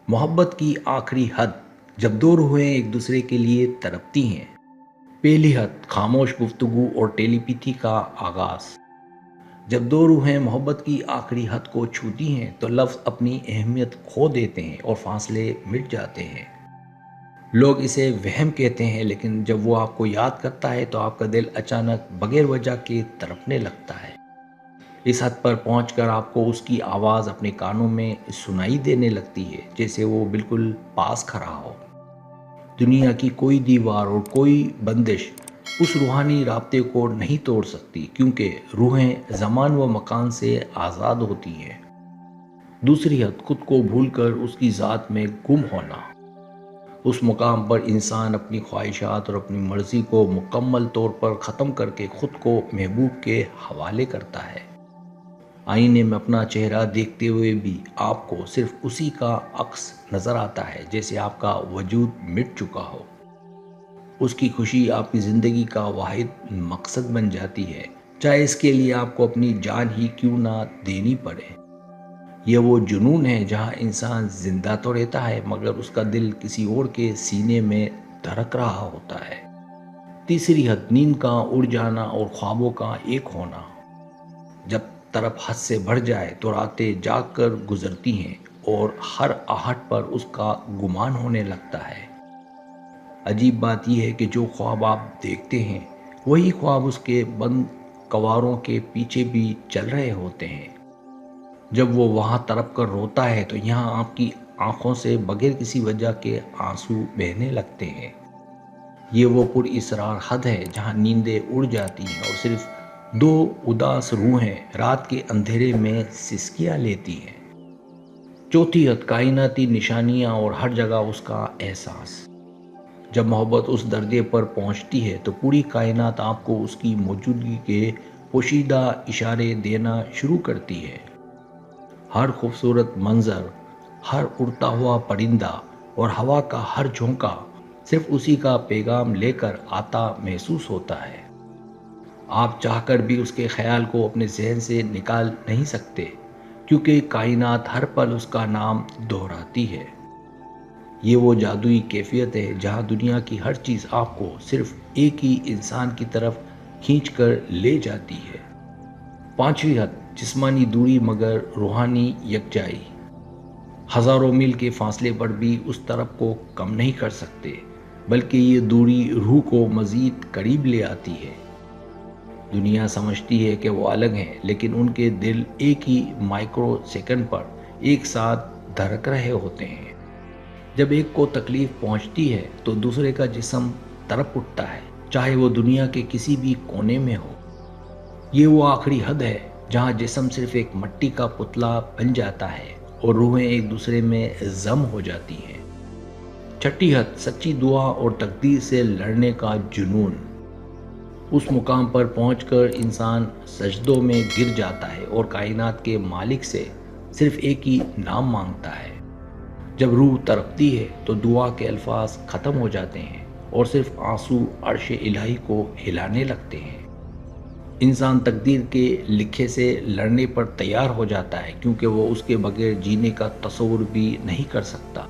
محبت کی آخری حد جب دو روحیں ایک دوسرے کے لیے تڑپتی ہیں۔ پہلی حد خاموش گفتگو اور ٹیلی پیتھی کا آغاز۔ جب دو روحیں محبت کی آخری حد کو چھوتی ہیں تو لفظ اپنی اہمیت کھو دیتے ہیں اور فاصلے مٹ جاتے ہیں۔ لوگ اسے وہم کہتے ہیں، لیکن جب وہ آپ کو یاد کرتا ہے تو آپ کا دل اچانک بغیر وجہ کے تڑپنے لگتا ہے۔ اس حد پر پہنچ کر آپ کو اس کی آواز اپنے کانوں میں سنائی دینے لگتی ہے، جیسے وہ بالکل پاس کھڑا ہو۔ دنیا کی کوئی دیوار اور کوئی بندش اس روحانی رابطے کو نہیں توڑ سکتی، کیونکہ روحیں زمان و مکان سے آزاد ہوتی ہیں۔ دوسری حد خود کو بھول کر اس کی ذات میں گم ہونا۔ اس مقام پر انسان اپنی خواہشات اور اپنی مرضی کو مکمل طور پر ختم کر کے خود کو محبوب کے حوالے کرتا ہے۔ آئینے میں اپنا چہرہ دیکھتے ہوئے بھی آپ کو صرف اسی کا عکس نظر آتا ہے، جیسے آپ کا وجود مٹ چکا ہو۔ اس کی خوشی آپ کی زندگی کا واحد مقصد بن جاتی ہے، چاہے اس کے لیے آپ کو اپنی جان ہی کیوں نہ دینی پڑے۔ یہ وہ جنون ہے جہاں انسان زندہ تو رہتا ہے، مگر اس کا دل کسی اور کے سینے میں دھڑک رہا ہوتا ہے۔ تیسری حد نیند کا اڑ جانا اور خوابوں کا ایک ہونا۔ جب طرف حد سے بڑھ جائے تو راتیں جاگ کر گزرتی ہیں اور ہر آہٹ پر اس کا گمان ہونے لگتا ہے۔ عجیب بات یہ ہے کہ جو خواب آپ دیکھتے ہیں وہی خواب اس کے بند کنواروں کے پیچھے بھی چل رہے ہوتے ہیں۔ جب وہ وہاں تڑپ کر روتا ہے تو یہاں آپ کی آنکھوں سے بغیر کسی وجہ کے آنسو بہنے لگتے ہیں۔ یہ وہ پر اسرار حد ہے جہاں نیندیں اڑ جاتی ہیں اور صرف دو اداس روحیں رات کے اندھیرے میں سسکیاں لیتی ہیں۔ چوتھی حد کائناتی نشانیاں اور ہر جگہ اس کا احساس۔ جب محبت اس درجے پر پہنچتی ہے تو پوری کائنات آپ کو اس کی موجودگی کے پوشیدہ اشارے دینا شروع کرتی ہے۔ ہر خوبصورت منظر، ہر اڑتا ہوا پرندہ اور ہوا کا ہر جھونکا صرف اسی کا پیغام لے کر آتا محسوس ہوتا ہے۔ آپ چاہ کر بھی اس کے خیال کو اپنے ذہن سے نکال نہیں سکتے، کیونکہ کائنات ہر پل اس کا نام دہراتی ہے۔ یہ وہ جادوئی کیفیت ہے جہاں دنیا کی ہر چیز آپ کو صرف ایک ہی انسان کی طرف کھینچ کر لے جاتی ہے۔ پانچویں حد جسمانی دوری مگر روحانی یکجائی۔ ہزاروں میل کے فاصلے پر بھی اس طرف کو کم نہیں کر سکتے، بلکہ یہ دوری روح کو مزید قریب لے آتی ہے۔ دنیا سمجھتی ہے کہ وہ الگ ہیں، لیکن ان کے دل ایک ہی مائکرو سیکنڈ پر ایک ساتھ دھڑک رہے ہوتے ہیں۔ جب ایک کو تکلیف پہنچتی ہے تو دوسرے کا جسم تڑپ اٹھتا ہے، چاہے وہ دنیا کے کسی بھی کونے میں ہو۔ یہ وہ آخری حد ہے جہاں جسم صرف ایک مٹی کا پتلا بن جاتا ہے اور روحیں ایک دوسرے میں ضم ہو جاتی ہیں۔ چھٹی حد سچی دعا اور تقدیر سے لڑنے کا جنون۔ اس مقام پر پہنچ کر انسان سجدوں میں گر جاتا ہے اور کائنات کے مالک سے صرف ایک ہی نام مانگتا ہے۔ جب روح تڑپتی ہے تو دعا کے الفاظ ختم ہو جاتے ہیں اور صرف آنسو عرش الہی کو ہلانے لگتے ہیں۔ انسان تقدیر کے لکھے سے لڑنے پر تیار ہو جاتا ہے، کیونکہ وہ اس کے بغیر جینے کا تصور بھی نہیں کر سکتا۔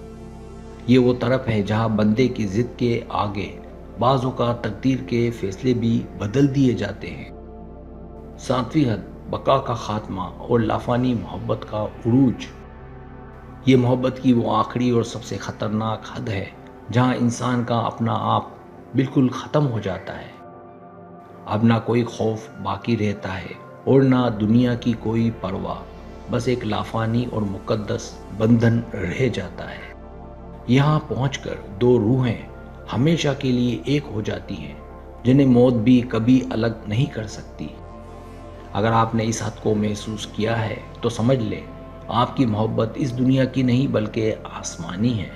یہ وہ طرف ہے جہاں بندے کی ضد کے آگے بعض اوقات تقدیر کے فیصلے بھی بدل دیے جاتے ہیں۔ ساتویں حد بقا کا خاتمہ اور لافانی محبت کا عروج۔ یہ محبت کی وہ آخری اور سب سے خطرناک حد ہے جہاں انسان کا اپنا آپ بالکل ختم ہو جاتا ہے۔ اب نہ کوئی خوف باقی رہتا ہے اور نہ دنیا کی کوئی پرواہ، بس ایک لافانی اور مقدس بندھن رہ جاتا ہے۔ یہاں پہنچ کر دو روحیں ہمیشہ کے لیے ایک ہو جاتی ہیں، جنہیں موت بھی کبھی الگ نہیں کر سکتی۔ اگر آپ نے اس حد کو محسوس کیا ہے تو سمجھ لیں آپ کی محبت اس دنیا کی نہیں بلکہ آسمانی ہے۔